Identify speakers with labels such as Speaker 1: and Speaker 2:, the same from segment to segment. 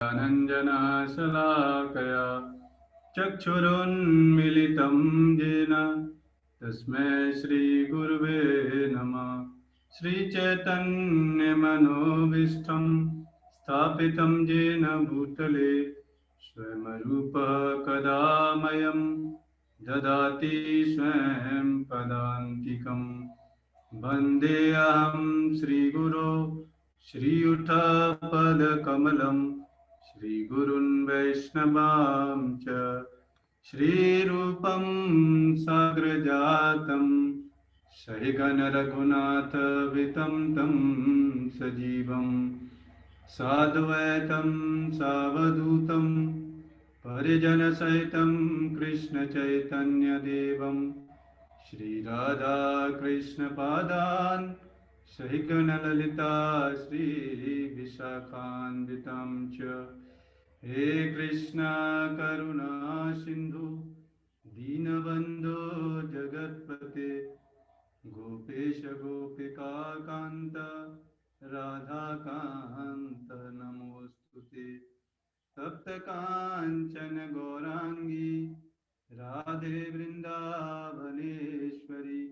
Speaker 1: ज्ञानञ्जनशलाकया चक्षुरुन्मिलितं येन तस्मै श्रीगुरुवे नमः। श्रीचैतन्यमनोभीष्टं स्थापितं येन भूतले स्वयंरूपः कदा मह्यं ददाति स्वयं पदान्तिकम्। वन्देऽहं श्रीगुरो श्रीयुतपदकमलं श्रीगुरुन् वैष्णवां च श्रीरूपं साग्रजातं सहिगणरघुनाथवितं तं सजीवं साद्वैतं सावधूतं परिजनसहितं कृष्णचैतन्यदेवं श्रीराधा कृष्णपादान् सहिगणललिता श्रीविशाखान्वितं च। हे कृष्णा करुणा सिन्धु दीनबन्धो जगत्पते गोपेश गोपिकान्त राधाकान्त नमोऽस्तुते। तप्तकाञ्चन गौराङ्गी राधे वृन्दावनेश्वरी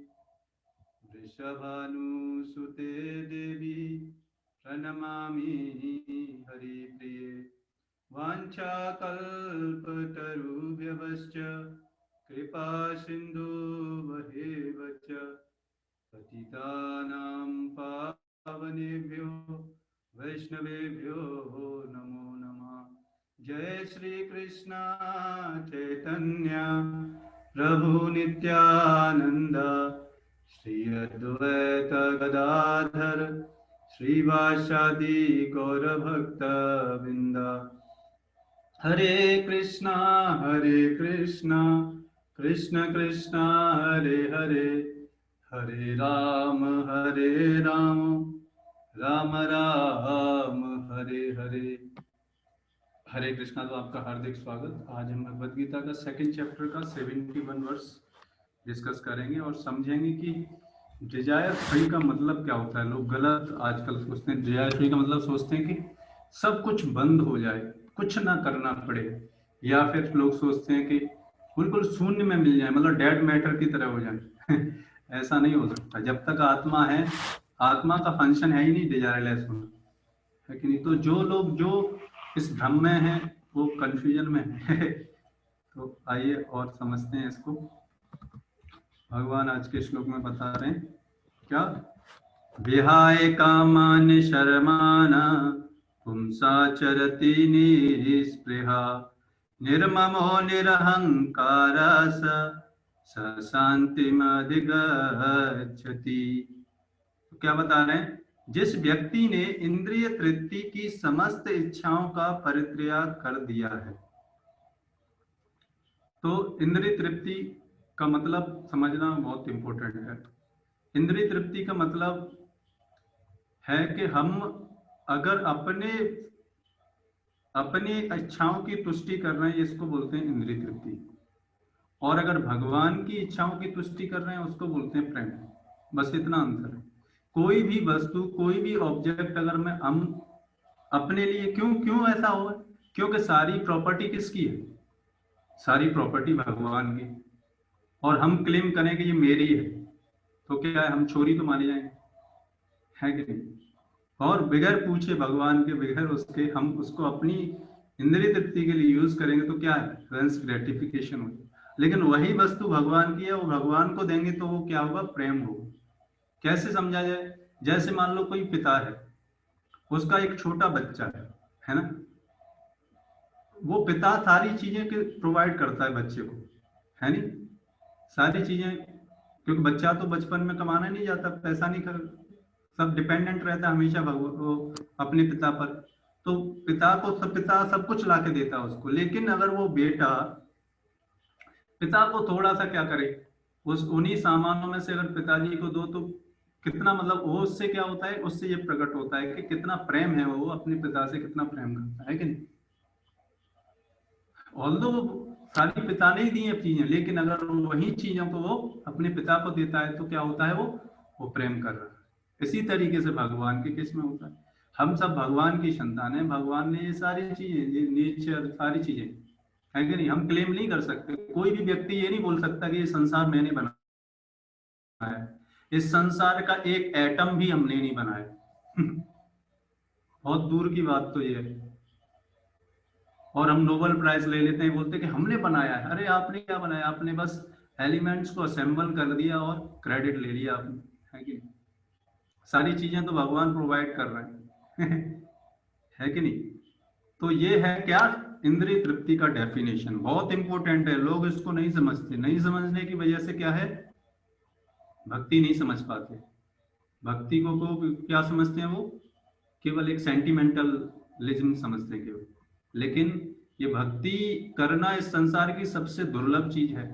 Speaker 1: वृषभानुसुते देवी प्रणमामि हरिप्रिये। वाञ्छाकल्पतरुभ्यश्च कृपा सिन्धुभ्येव च पतितानां पावनेभ्यो वैष्णवेभ्यो नमो नमः। जय श्री कृष्ण चैतन्य प्रभु नित्यानंद श्री अद्वैत गदाधर श्रीवासादि गौरभक्तवृंद। हरे कृष्णा कृष्ण कृष्ण हरे हरे, हरे राम राम राम हरे हरे। हरे कृष्णा। तो आपका हार्दिक स्वागत। आज हम भगवद गीता का सेकंड चैप्टर का 71 वर्स डिस्कस करेंगे और समझेंगे कि डिजायर फ्री का मतलब क्या होता है। लोग गलत आजकल सोचते हैं। डिजायर फ्री का मतलब सोचते हैं कि सब कुछ बंद हो जाए, कुछ ना करना पड़े, या फिर लोग सोचते हैं कि बिल्कुल शून्य में मिल जाए, मतलब डेड मैटर की तरह हो जाए। ऐसा नहीं हो सकता। जब तक आत्मा है, आत्मा का फंक्शन है ही नहीं डिजायरलेस होना, है कि नहीं। तो जो लोग जो इस भ्रम में है वो कंफ्यूजन में है। तो आइए और समझते हैं इसको। भगवान आज के श्लोक में बता रहे हैं क्या। विहाय कामान् शर्मान् पुंसा चरति निःस्पृहा निर्ममो निरहंकारः स शान्तिमधिगच्छति। तो क्या बता रहे हैं। जिस व्यक्ति ने इंद्रिय तृप्ति की समस्त इच्छाओं का परित्याग कर दिया है। तो इंद्रिय तृप्ति का मतलब समझना बहुत इंपॉर्टेंट है। इंद्रिय तृप्ति का मतलब है कि हम अगर अपनी इच्छाओं की तुष्टि कर रहे हैं, इसको बोलते हैं इंद्रिय तृप्ति। और अगर भगवान की इच्छाओं की तुष्टि कर रहे हैं, उसको बोलते हैं प्रेम। बस इतना अंतर है। कोई भी वस्तु, कोई भी ऑब्जेक्ट अगर मैं हम अपने लिए क्यों ऐसा हुआ, क्योंकि सारी प्रॉपर्टी किसकी है, सारी प्रॉपर्टी भगवान की। और हम क्लेम करें कि ये मेरी है, तो क्या है, हम चोरी तो माने जाएंगे, है कि नहीं। और बगैर पूछे भगवान के, बगैर उसके हम उसको अपनी इंद्रिय तृप्ति के लिए यूज करेंगे तो क्या है, सेंस ग्रेटिफिकेशन होगी। लेकिन वही वस्तु भगवान की है, वो भगवान को देंगे तो वो क्या होगा, प्रेम होगा। कैसे समझा जाए। जैसे मान लो कोई पिता है, उसका एक छोटा बच्चा है ना। वो पिता सारी चीजें प्रोवाइड करता है बच्चे को, है नहीं, सारी चीजें। क्योंकि बच्चा तो बचपन में कमाना नहीं जाता, पैसा नहीं कर, सब डिपेंडेंट रहता है हमेशा वो अपने पिता पर। तो पिता सब कुछ ला के देता है उसको। लेकिन अगर वो बेटा पिता को थोड़ा सा क्या करे, उस उन्हीं सामानों में से अगर पिताजी को दो, तो कितना, मतलब वो उससे क्या होता है, उससे ये प्रकट होता है कि कितना प्रेम है, वो अपने पिता से कितना प्रेम करता है कि नहीं। ऑल्दो सारी पिता ने ही दी है चीजें, लेकिन अगर वही चीजों को वो अपने पिता को देता है तो क्या होता है, वो प्रेम कर रहा है। इसी तरीके से भगवान के केस में होता है। हम सब भगवान की संतान है, भगवान ने ये सारी चीजें, ये नेचर, सारी चीजें, है कि नहीं? हम क्लेम नहीं कर सकते, कोई भी व्यक्ति ये नहीं बोल सकता कि ये संसार मैंने बनाया है, इस संसार का एक एटम भी हमने नहीं बनाया। बहुत दूर की बात तो ये है। और हम नोबेल प्राइज ले लेते हैं, बोलते हैं कि हमने बनाया है। अरे आपने क्या बनाया? आपने बस एलिमेंट्स को असेंबल कर दिया और क्रेडिट ले लिया आपने, है कि नहीं? सारी चीजें तो भगवान प्रोवाइड कर रहे हैं। है कि नहीं? तो ये है क्या, इंद्रिय तृप्ति का डेफिनेशन। बहुत इंपॉर्टेंट है, लोग इसको नहीं समझते। नहीं समझने की वजह से क्या है, भक्ति नहीं समझ पाते। भक्ति को क्या समझते हैं वो? केवल एक सेंटिमेंटलिज्म समझते हैं केवल। लेकिन ये भक्ति करना इस संसार की सबसे दुर्लभ चीज है।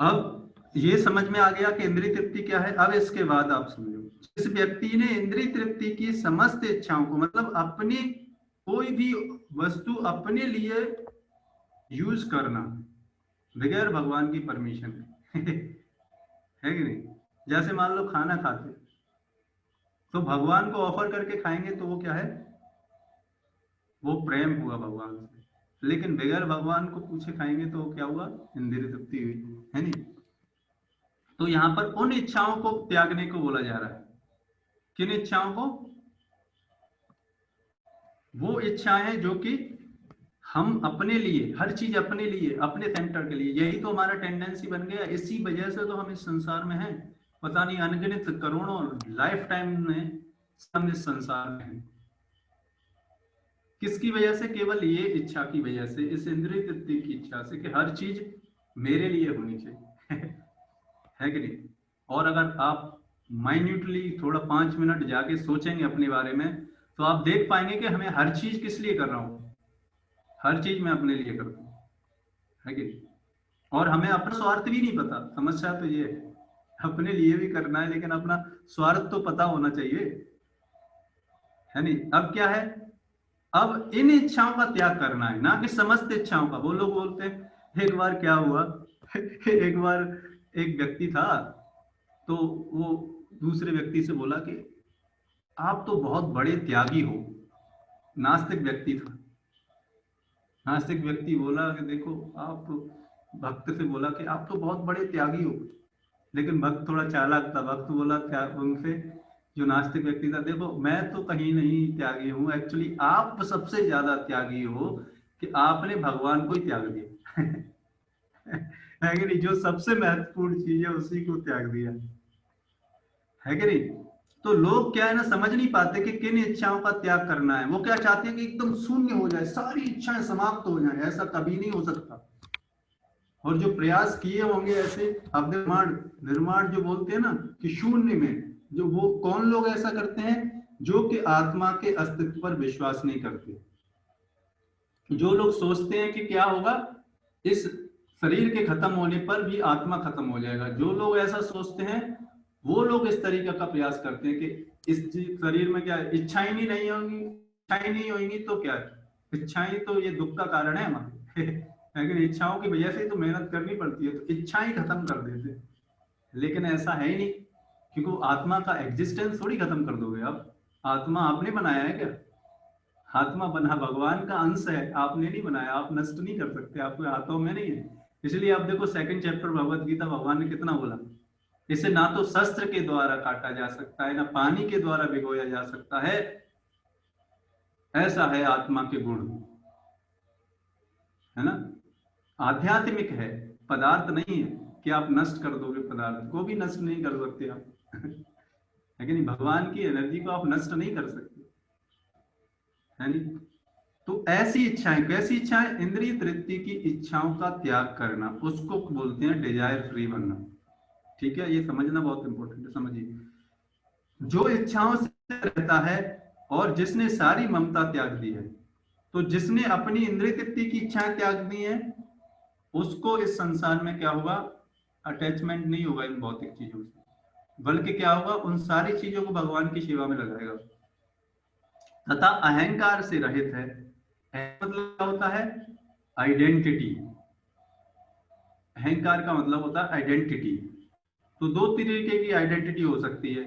Speaker 1: अब ये समझ में आ गया कि इंद्रिय तृप्ति क्या है। अब इसके बाद आप समझो, जिस व्यक्ति ने इंद्रिय तृप्ति की समस्त इच्छाओं को, मतलब अपनी कोई भी वस्तु अपने लिए यूज करना बगैर भगवान की परमिशन है कि नहीं? जैसे मान लो खाना खाते, तो भगवान को ऑफर करके खाएंगे तो वो क्या है, वो प्रेम हुआ भगवान से। लेकिन बगैर भगवान को पूछे खाएंगे तो क्या हुआ, इंद्रिय तृप्ति हुई, है नहीं? तो यहां पर उन इच्छाओं को त्यागने को बोला जा रहा है। किन इच्छाओं को? वो इच्छाएं हैं जो कि हम अपने लिए, हर चीज अपने लिए, अपने सेंटर के लिए, यही तो हमारा टेंडेंसी बन गया। इसी वजह से तो हम इस संसार में हैं। पता नहीं अनगिनत करोड़ों लाइफ टाइम में हम इस संसार में हैं। किसकी वजह से? केवल ये इच्छा की वजह से, इस इंद्रिय तृप्ति की इच्छा से कि हर चीज मेरे लिए होनी चाहिए। है कि नहीं? और अगर आप माइन्यूटली थोड़ा 5 मिनट जाके सोचेंगे अपने बारे में, तो आप देख पाएंगे कि हमें हर चीज किस लिए कर रहा हूं। हर चीज मैं अपने लिए करता हूँ, है कि नहीं? और हमें अपना स्वार्थ भी नहीं पता। समस्या तो ये है, अपने लिए भी करना है लेकिन अपना स्वार्थ तो पता होना चाहिए, है नहीं? अब क्या है, अब इन इच्छाओं का त्याग करना है, ना कि समस्त इच्छाओं का। वो लोग बोलते हैं, एक बार क्या हुआ, एक बार एक व्यक्ति था, तो वो दूसरे व्यक्ति से बोला कि आप तो बहुत बड़े त्यागी हो। नास्तिक व्यक्ति था। नास्तिक व्यक्ति बोला कि देखो, आप भक्त से बोला कि आप तो बहुत बड़े त्यागी हो। लेकिन भक्त थोड़ा चालाक था। भक्त बोला उनसे, जो नास्तिक व्यक्ति था, देखो मैं तो कहीं नहीं त्यागी हूँ, एक्चुअली आप सबसे ज्यादा त्यागी हो कि आपने भगवान को ही त्याग दिया। है कि नहीं? जो सबसे महत्वपूर्ण चीज है उसी को त्याग दिया, है कि नहीं? तो लोग क्या है ना, समझ नहीं पाते कि किन इच्छाओं का त्याग करना है। वो क्या चाहते हैं कि एकदम शून्य हो जाए, सारी इच्छाएं समाप्त हो जाए। ऐसा कभी नहीं हो सकता। और जो प्रयास किए होंगे ऐसे, अब निर्माण, निर्माण जो बोलते हैं ना कि शून्य में, जो वो कौन लोग ऐसा करते हैं, जो कि आत्मा के अस्तित्व पर विश्वास नहीं करते। जो लोग सोचते हैं कि क्या होगा, इस शरीर के खत्म होने पर भी आत्मा खत्म हो जाएगा, जो लोग ऐसा सोचते हैं, वो लोग इस तरीके का प्रयास करते हैं कि इस शरीर में क्या इच्छाएं नहीं होंगी, इच्छाएं नहीं होंगी तो क्या, इच्छाएं तो ये दुख का कारण है हमारे। लेकिन इच्छाओं की वजह से तो मेहनत करनी पड़ती है, तो इच्छाएं खत्म कर देते हैं। लेकिन ऐसा है ही नहीं, क्योंकि आत्मा का एग्जिस्टेंस थोड़ी खत्म कर दोगे आप। आत्मा आपने बनाया है क्या? आत्मा बना भगवान का अंश है, आपने नहीं बनाया। आप नष्ट नहीं कर सकते, आपके हाथों में नहीं है। इसलिए आप देखो सेकंड चैप्टर भगवत गीता, भगवान ने कितना बोला, इसे ना तो शस्त्र के द्वारा काटा जा सकता है, ना पानी के द्वारा भिगोया जा सकता है। ऐसा है आत्मा के गुण, है ना? आध्यात्मिक है, पदार्थ नहीं है कि आप नष्ट कर दोगे। पदार्थ को भी नष्ट नहीं कर सकते आप। लेकिन भगवान की एनर्जी को आप नष्ट नहीं कर सकते, है नहीं? तो ऐसी इच्छाएं, कैसी इच्छाएं? इंद्रिय तृप्ति की इच्छाओं का त्याग करना, उसको बोलते हैं डिजायर फ्री बनना। ठीक है, ये समझना बहुत इंपॉर्टेंट है। समझिए, जो इच्छाओं से रहता है और जिसने सारी ममता त्याग दी है, तो जिसने अपनी इंद्रिय तृप्ति की इच्छाएं त्याग दी हैं, उसको इस संसार में क्या होगा, अटैचमेंट नहीं होगा इन भौतिक चीजों से, बल्कि क्या होगा, उन सारी चीजों को भगवान की सेवा में लगाएगा। तथा अहंकार से रहित है। मतलब क्या होता है? आइडेंटिटी। अहंकार का मतलब होता है आइडेंटिटी। तो दो तरीके की आइडेंटिटी हो सकती है।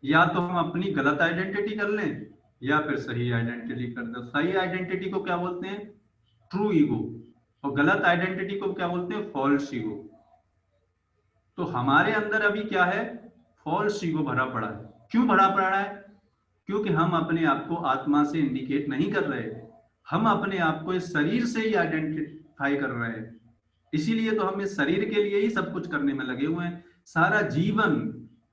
Speaker 1: या तो हम अपनी गलत आइडेंटिटी कर लें या फिर सही आइडेंटिटी कर दें। सही आइडेंटिटी को क्या बोलते हैं? True ego. और गलत आइडेंटिटी को क्या बोलते हैं? False ego. तो हमारे अंदर अभी क्या है? फॉल्स ईगो भरा पड़ा है। क्यों भरा पड़ा है? क्योंकि हम अपने आप को आत्मा से इंडिकेट नहीं कर रहे, हम अपने आप को इस शरीर से ही आइडेंटिफाई कर रहे हैं। इसीलिए तो हम इस शरीर के लिए ही सब कुछ करने में लगे हुए हैं। सारा जीवन,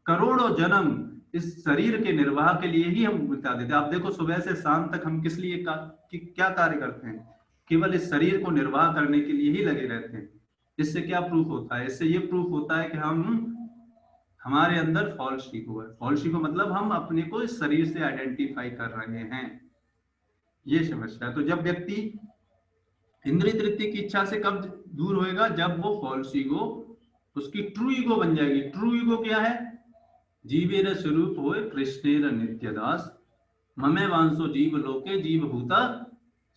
Speaker 1: करोड़ों जन्म इस शरीर के निर्वाह के लिए ही हम बिता देते हैं। आप देखो सुबह से शाम तक हम किस लिए क्या कार्य करते हैं? केवल इस शरीर को निर्वाह करने के लिए ही लगे रहते हैं। इससे क्या प्रूफ होता है? इससे ये प्रूफ होता है कि हमारे अंदर फॉल्स ईगो है। फॉल्स ईगो मतलब हम अपने को इस शरीर से आइडेंटिफाई कर रहे हैं, ये समस्या है। तो जब व्यक्ति इंद्रिय तृप्ति की इच्छा से कब दूर होएगा? जब वो फॉल्स ईगो उसकी ट्रू ईगो बन जाएगी। ट्रू ईगो क्या है? जीवेर स्वरूप होए कृष्णेर नित्य दास, ममे वांसो जीव लोके जीव भूता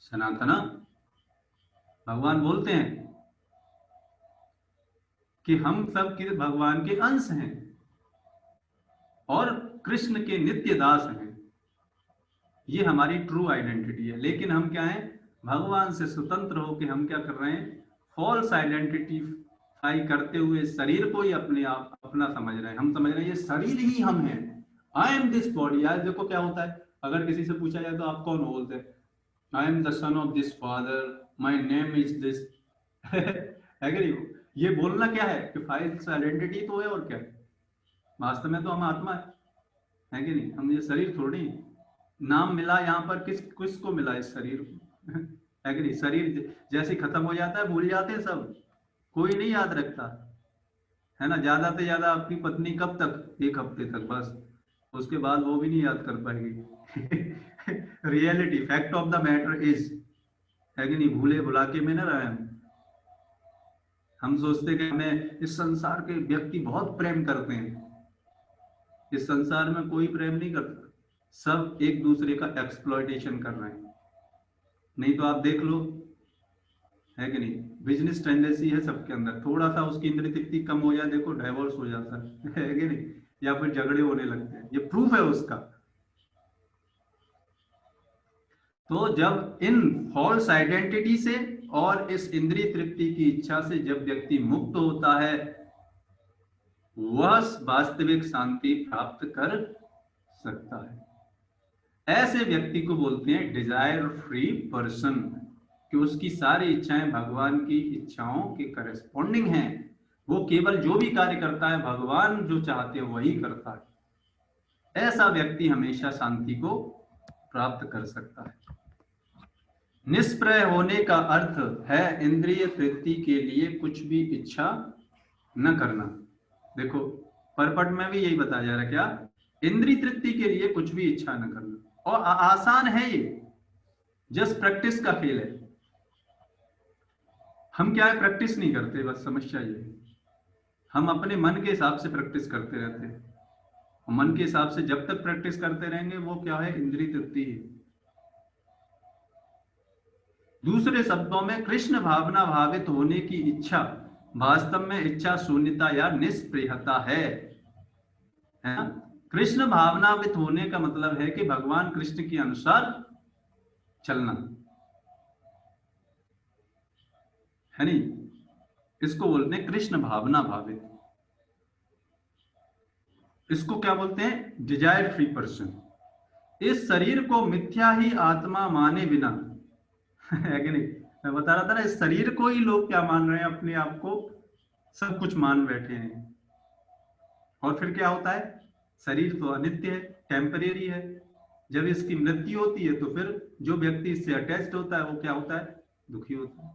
Speaker 1: सनातना। भगवान बोलते हैं कि हम सब भगवान के अंश हैं और कृष्ण के नित्य दास हैं। ये हमारी ट्रू आइडेंटिटी है। लेकिन हम क्या हैं? भगवान से स्वतंत्र होकर हम क्या कर रहे हैं? फॉल्स आइडेंटिफाई करते हुए शरीर को ही अपने आप अपना समझ रहे हैं। हम समझ रहे हैं ये शरीर ही हम हैं, आई एम दिस बॉडी। यार देखो क्या होता है, अगर किसी से पूछा जाए तो आप कौन हो? बोलते हैं I am the son of this father, my name is this. ये बोलना क्या है कि फॉल्स आइडेंटिटी तो है, और क्या? वास्तव में तो हम आत्मा है कि नहीं? हम ये शरीर थोड़ी। नाम मिला यहाँ पर किसको मिला? इस शरीर को। है कि नहीं? शरीर जैसे खत्म हो जाता है भूल जाते हैं सब, कोई नहीं याद रखता है ना। ज्यादा से ज्यादा आपकी पत्नी कब तक? 1 हफ्ते तक बस, उसके बाद वो भी नहीं याद कर पाएगी। Reality fact of the matter is, है कि नहीं? भूले भुला के में ना रहे हम सोचते कि हमें इस संसार के व्यक्ति बहुत प्रेम करते हैं। इस संसार में कोई प्रेम नहीं करता, सब एक दूसरे का एक्सप्लॉयटेशन कर रहे हैं। नहीं तो आप देख लो, है कि नहीं? बिजनेस टेंडेंसी है सबके अंदर। थोड़ा सा उसकी इंद्रिय तृप्ति कम हो जाए, देखो डाइवोर्स हो जाता है कि नहीं? या फिर झगड़े होने लगते हैं। ये प्रूफ है उसका। तो जब इन फॉल्स आइडेंटिटी से और इस इंद्रिय तृप्ति की इच्छा से जब व्यक्ति मुक्त होता है, वह वास्तविक शांति प्राप्त कर सकता है। ऐसे व्यक्ति को बोलते हैं डिजायर फ्री पर्सन, कि उसकी सारी इच्छाएं भगवान की इच्छाओं के करेस्पॉन्डिंग हैं। वो केवल जो भी कार्य करता है भगवान जो चाहते हैं वही करता है। ऐसा व्यक्ति हमेशा शांति को प्राप्त कर सकता है। निष्प्रय होने का अर्थ है इंद्रिय तृप्ति के लिए कुछ भी इच्छा न करना। देखो परपट में भी यही बताया जा रहा है, क्या? इंद्रिय तृप्ति के लिए कुछ भी इच्छा न करना। और आसान है ये, जस्ट प्रैक्टिस का खेल है। हम क्या है, प्रैक्टिस नहीं करते, बस समस्या ये। हम अपने मन के हिसाब से प्रैक्टिस करते रहते हैं। मन के हिसाब से जब तक प्रैक्टिस करते रहेंगे वो क्या है? इंद्रिय तृप्ति है। दूसरे शब्दों में कृष्ण भावना भावित होने की इच्छा वास्तव में इच्छा शून्यता या निष्प्रियता है ना? कृष्ण भावनावित होने का मतलब है कि भगवान कृष्ण के अनुसार चलना, है नहीं? इसको बोलते हैं कृष्ण भावना भावित। इसको क्या बोलते हैं? Desire free person. इस शरीर को मिथ्या ही आत्मा माने बिना है कि नहीं? मैं बता रहा था ना, इस शरीर को ही लोग क्या मान रहे हैं? अपने आप को सब कुछ मान बैठे हैं। और फिर क्या होता है? शरीर तो अनित्य है, टेम्परेरी है। जब इसकी मृत्यु होती है तो फिर जो व्यक्ति इससे अटैच्ड होता है वो क्या होता है? दुखी होता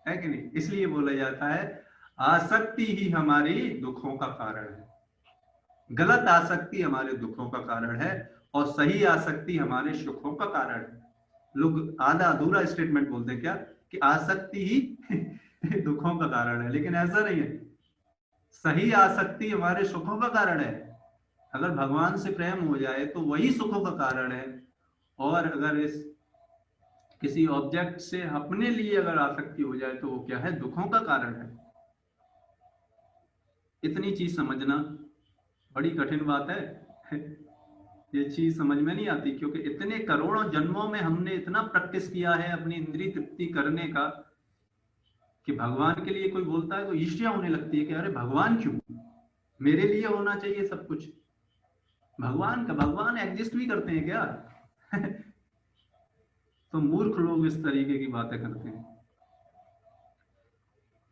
Speaker 1: है कि नहीं? इसलिए बोला जाता है आसक्ति ही हमारी दुखों का कारण है। गलत आसक्ति हमारे दुखों का कारण है और सही आसक्ति हमारे सुखों का कारण है। लोग आधा अधूरा स्टेटमेंट बोलते हैं, क्या? कि आसक्ति ही दुखों का कारण है, लेकिन ऐसा नहीं है। सही आसक्ति हमारे सुखों का कारण है। अगर भगवान से प्रेम हो जाए तो वही सुखों का कारण है। और अगर इस किसी ऑब्जेक्ट से अपने लिए अगर आसक्ति हो जाए तो वो क्या है? दुखों का कारण है। इतनी चीज समझना बड़ी कठिन बात है। ये चीज समझ में नहीं आती, क्योंकि इतने करोड़ों जन्मों में हमने इतना प्रैक्टिस किया है अपनी इंद्रिय तृप्ति करने का कि भगवान के लिए कोई बोलता है तो ईर्ष्या होने लगती है कि अरे भगवान क्यों, मेरे लिए होना चाहिए सब कुछ। भगवान एग्जिस्ट भी करते हैं क्या? तो मूर्ख लोग इस तरीके की बातें करते हैं।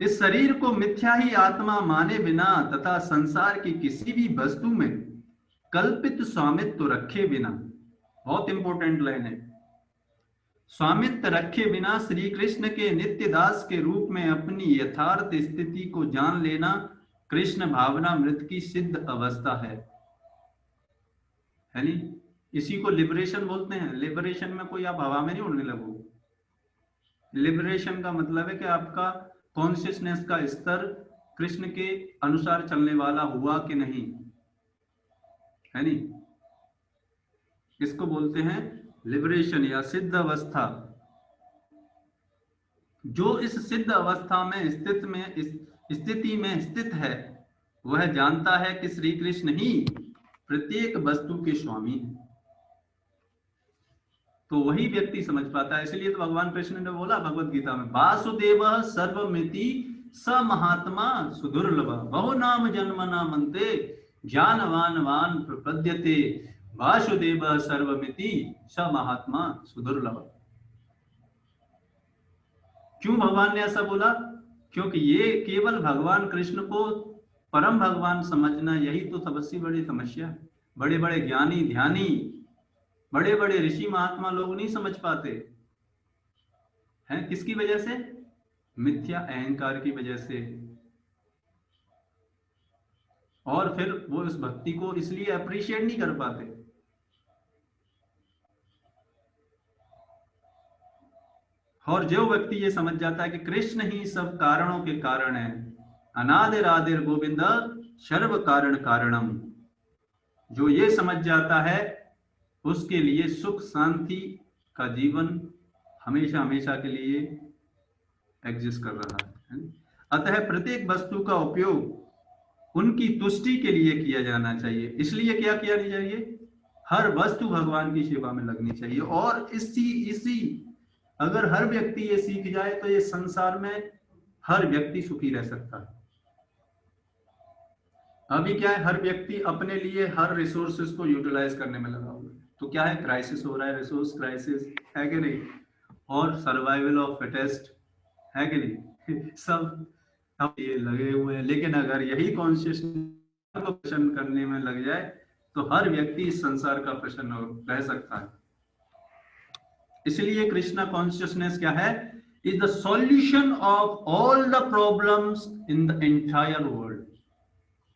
Speaker 1: इस शरीर को मिथ्या ही आत्मा माने बिना तथा संसार की किसी भी वस्तु में कल्पित स्वामित्व रखे बिना, बहुत इंपॉर्टेंट लाइन है, स्वामित्व रखे बिना श्री कृष्ण के नित्य दास के रूप में अपनी यथार्थ स्थिति को जान लेना कृष्ण भावना मृत की सिद्ध अवस्था है नहीं? इसी को लिबरेशन बोलते हैं। लिबरेशन में कोई आप हवा में नहीं उड़ने लगो। लिबरेशन का मतलब है कि आपका कॉन्शियसनेस का स्तर कृष्ण के अनुसार चलने वाला हुआ कि नहीं, है नहीं? इसको बोलते हैं लिबरेशन या सिद्ध अवस्था। जो इस सिद्ध अवस्था में स्थिति में स्थित है वह जानता है कि श्री कृष्ण ही प्रत्येक वस्तु के स्वामी हैं। तो वही व्यक्ति समझ पाता है। इसलिए तो भगवान कृष्ण ने बोला भगवत गीता में, वासुदेव सर्वमिति स महात्मा सुदुर्लभ बहु नाम जन्म नामन्ते ज्ञानवान वान प्रपद्यते वासुदेव सर्वमिति स महात्मा सुदुर्लभ। क्यों भगवान ने ऐसा बोला? क्योंकि ये केवल भगवान कृष्ण को परम भगवान समझना यही तो सबसे बड़ी समस्या है। बड़े बड़े ज्ञानी ध्यानी बड़े बड़े ऋषि महात्मा लोग नहीं समझ पाते हैं। किसकी वजह से? मिथ्या अहंकार की वजह से। और फिर वो उस भक्ति को इसलिए अप्रिशिएट नहीं कर पाते। और जो व्यक्ति ये समझ जाता है कि कृष्ण ही सब कारणों के कारण है, अनादिरादिर गोविंद सर्व कारण कारणम, जो ये समझ जाता है उसके लिए सुख शांति का जीवन हमेशा हमेशा के लिए एग्जिस्ट कर रहा है। अतः प्रत्येक वस्तु का उपयोग उनकी तुष्टि के लिए किया जाना चाहिए। इसलिए क्या किया चाहिए? हर वस्तु भगवान की सेवा में लगनी चाहिए। और इसी अगर हर व्यक्ति ये सीख जाए तो ये संसार में हर व्यक्ति सुखी रह सकता है। अभी क्या है, हर व्यक्ति अपने लिए हर रिसोर्सेज को यूटिलाइज करने में लगा हुआ है। तो क्या है, क्राइसिस हो रहा है, रिसोर्स क्राइसिस है कि नहीं, और सर्वाइवल ऑफ फिटेस्ट है कि नहीं। सब ये लगे हुए हैं। लेकिन अगर यही कॉन्शियसनेस को प्रसन्न करने में लग जाए तो हर व्यक्ति इस संसार का प्रसन्न रह सकता है। इसलिए कृष्णा कॉन्शियसनेस क्या है? Is the solution of all the problems in the entire world.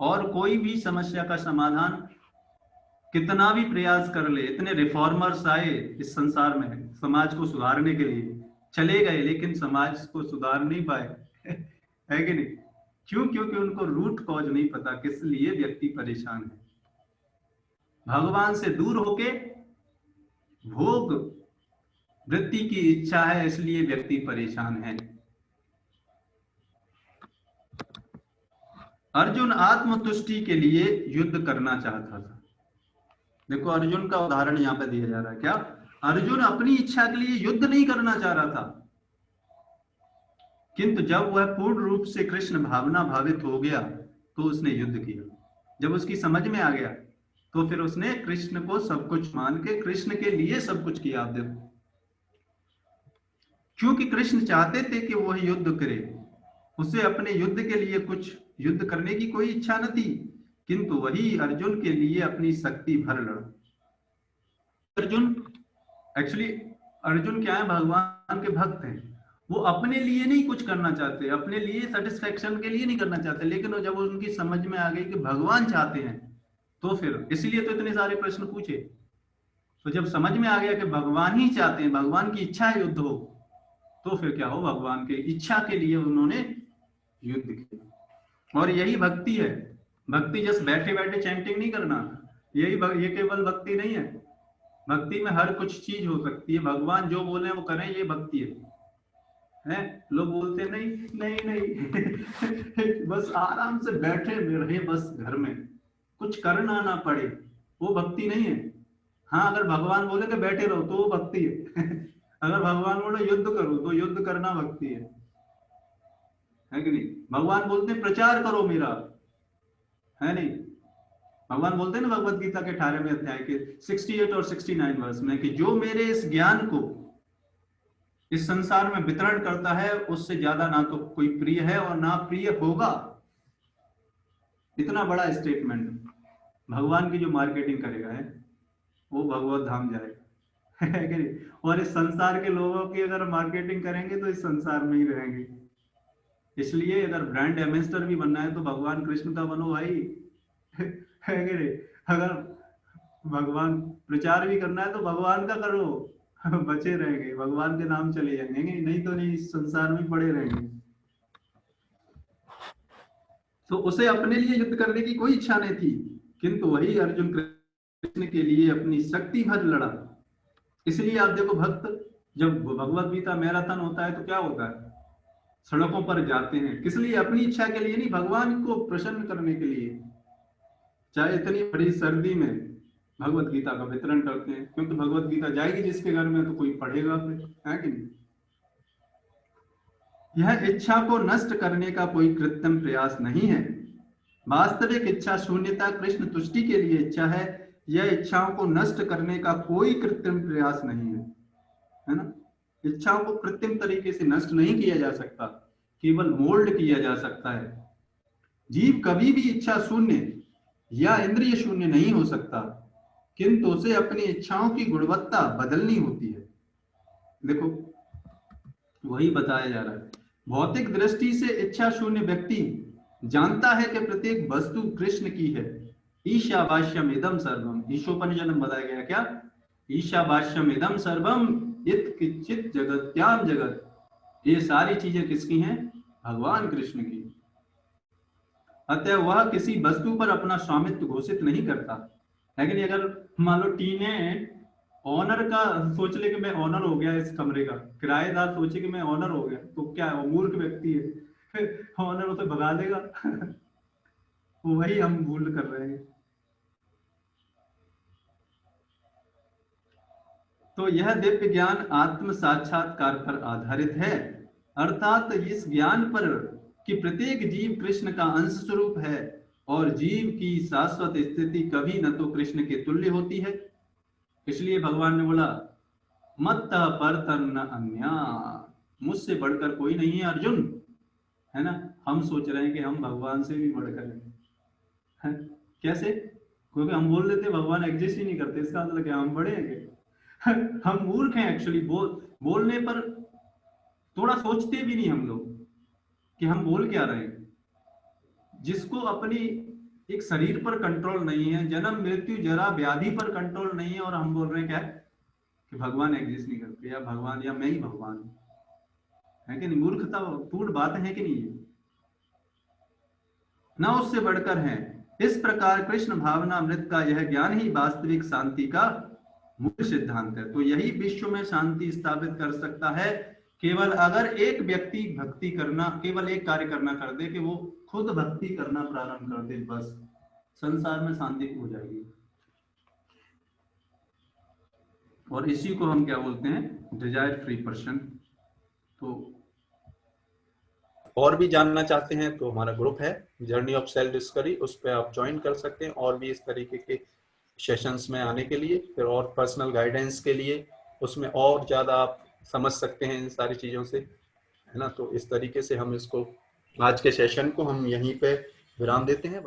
Speaker 1: और कोई भी समस्या का समाधान कितना भी प्रयास कर ले, इतने रिफॉर्मर्स आए इस संसार में समाज को सुधारने के लिए, चले गए लेकिन समाज को सुधार नहीं पाए। है कि नहीं? क्यों? क्योंकि उनको रूट कॉज नहीं पता किस लिए व्यक्ति परेशान है। भगवान से दूर होके भोग वृत्ति की इच्छा है, इसलिए व्यक्ति परेशान है। अर्जुन आत्मतुष्टि के लिए युद्ध करना चाहता था। देखो अर्जुन का उदाहरण यहाँ पे दिया जा रहा है। क्या अर्जुन अपनी इच्छा के लिए युद्ध नहीं करना चाह रहा था, किंतु जब वह पूर्ण रूप से कृष्ण भावना भावित हो गया तो उसने युद्ध किया। जब उसकी समझ में आ गया तो फिर उसने कृष्ण को सब कुछ मान के कृष्ण के लिए सब कुछ किया। आप देखो, क्योंकि कृष्ण चाहते थे कि वह युद्ध करे, उसे अपने युद्ध के लिए कुछ युद्ध करने की कोई इच्छा न थी, किंतु वही अर्जुन के लिए अपनी शक्ति भर लड़ा। अर्जुन क्या है? भगवान के भक्त हैं। वो अपने लिए नहीं कुछ करना चाहते, अपने लिए सेटिस्फेक्शन के लिए नहीं करना चाहते, लेकिन जब उनकी समझ में आ गई कि भगवान चाहते हैं तो फिर इसलिए तो इतने सारे प्रश्न पूछे। तो जब समझ में आ गया कि भगवान ही चाहते हैं, भगवान की इच्छा है युद्ध हो, तो फिर क्या हो, भगवान की इच्छा के लिए उन्होंने युद्ध किया। और यही भक्ति है। भक्ति जस्ट बैठे बैठे चैंटिंग नहीं करना, ये केवल भक्ति नहीं है। भक्ति में हर कुछ चीज हो सकती है। भगवान जो बोले वो करें, ये भक्ति है। लोग बोलते नहीं नहीं नहीं बस आराम से बैठे रहे, बस घर में कुछ करना ना पड़े, वो भक्ति नहीं है। हाँ, अगर भगवान बोले कि बैठे रहो तो वो भक्ति है। अगर भगवान बोले युद्ध करो तो युद्ध करना भक्ति है कि नहीं? भगवान बोलते हैं प्रचार करो मेरा, है नहीं? भगवान बोलते हैं ना भगवत गीता के 18वें अध्याय के 68 और 69 वर्ष में कि जो मेरे इस ज्ञान को इस संसार में वितरण करता है उससे ज्यादा ना तो कोई प्रिय है और ना प्रिय होगा। इतना बड़ा स्टेटमेंट। भगवान की जो मार्केटिंग करेगा है वो भगवत धाम जाएगा, है कि नहीं? और इस संसार के लोगों की अगर मार्केटिंग करेंगे तो इस संसार में ही रहेंगे। इसलिए अगर ब्रांड एम्बेसडर भी बनना है तो भगवान कृष्ण का बनो भाई, है कि नहीं? अगर भगवान प्रचार भी करना है तो भगवान का करो, बचे रहेंगे, भगवान के नाम चले जाएंगे, नहीं तो नहीं, इस संसार में पड़े रहेंगे। तो उसे अपने लिए युद्ध करने की कोई इच्छा नहीं थी, किंतु वही अर्जुन कृष्ण के लिए अपनी शक्ति भर लड़ा। इसलिए आप देखो, भक्त जब भगवत गीता मैराथन होता है तो क्या होता है? सड़कों पर जाते हैं, किस लिए? अपनी इच्छा के लिए नहीं, भगवान को प्रसन्न करने के लिए। चाहे इतनी बड़ी सर्दी में भगवत गीता का वितरण करते हैं, क्योंकि भगवत गीता जाएगी जिसके घर में तो कोई पढ़ेगा फिर, है कि नहीं? यह इच्छा को नष्ट करने का कोई कृत्रिम प्रयास नहीं है। वास्तविक इच्छा शून्यता कृष्ण तुष्टि के लिए इच्छा है। यह इच्छाओं को नष्ट करने का कोई कृत्रिम प्रयास नहीं है ना? इच्छाओं को कृत्रिम तरीके से नष्ट नहीं किया जा सकता, केवल मोल्ड किया जा सकता है। जीव कभी भी इच्छा शून्य या इंद्रिय शून्य नहीं हो सकता, किंतु उसे अपनी इच्छाओं की गुणवत्ता बदलनी होती है। देखो, वही बताया जा रहा है। भौतिक दृष्टि से इच्छा शून्य व्यक्ति जानता है कि प्रत्येक वस्तु कृष्ण की है। ईशावास्यम इदम सर्वम, ईशोपनिषद में बताया गया क्या? ईशावास्यम इदम सर्वम इत किंचित जगत्याम जगत। ये सारी चीजें किसकी हैं? भगवान कृष्ण की। अतः वह किसी वस्तु पर अपना स्वामित्व घोषित नहीं करता। लेकिन अगर मान लो टी ने ऑनर का सोच ले कि मैं ऑनर हो गया इस कमरे का, किराएदार सोचे कि मैं ऑनर हो गया, तो क्या वो मूर्ख व्यक्ति है? ऑनर उसे भगा देगा। वही हम भूल कर रहे हैं। तो यह दिव्य ज्ञान आत्म साक्षात्कार पर आधारित है, अर्थात इस ज्ञान पर कि प्रत्येक जीव कृष्ण का अंश स्वरूप है और जीव की शाश्वत स्थिति कभी न तो कृष्ण के तुल्य होती है। इसलिए भगवान ने बोला मत परतर न अन्या, मुझसे बढ़कर कोई नहीं है अर्जुन, है ना? हम सोच रहे हैं कि हम भगवान से भी बढ़कर हैं। कैसे? क्योंकि हम बोल देते भगवान एग्जिस्ट ही नहीं करते, इसका मतलब क्या हम बड़े हैं? हम मूर्ख हैं एक्चुअली। बोलने पर थोड़ा सोचते भी नहीं हम लोग कि हम बोल क्या रहे हैं। जिसको अपनी एक शरीर पर कंट्रोल नहीं है, जन्म मृत्यु जरा व्याधि पर कंट्रोल नहीं है, और हम बोल रहे हैं क्या कि भगवान एग्जिस्ट नहीं करते, या भगवान, या मैं ही भगवान, है कि नहीं? मूर्खता पूर्ण बात है कि नहीं? ना उससे बढ़कर है। इस प्रकार कृष्ण भावना अमृत का यह ज्ञान ही वास्तविक शांति का मूल सिद्धांत है। तो यही विश्व में शांति स्थापित कर सकता है, केवल अगर एक व्यक्ति भक्ति करना, केवल एक कार्य करना कर दे कि वो खुद भक्ति करना प्रारंभ कर दे, बस संसार में शांति हो जाएगी। और इसी को हम क्या बोलते हैं? Desire free person. तो और भी जानना चाहते हैं तो हमारा ग्रुप है जर्नी ऑफ सेल्फ डिस्कवरी, उस पर आप ज्वाइन कर सकते हैं, और भी इस तरीके के सेशंस में आने के लिए, फिर और पर्सनल गाइडेंस के लिए, उसमें और ज़्यादा आप समझ सकते हैं इन सारी चीज़ों से, है ना? तो इस तरीके से हम इसको, आज के सेशन को हम यहीं पे विराम देते हैं।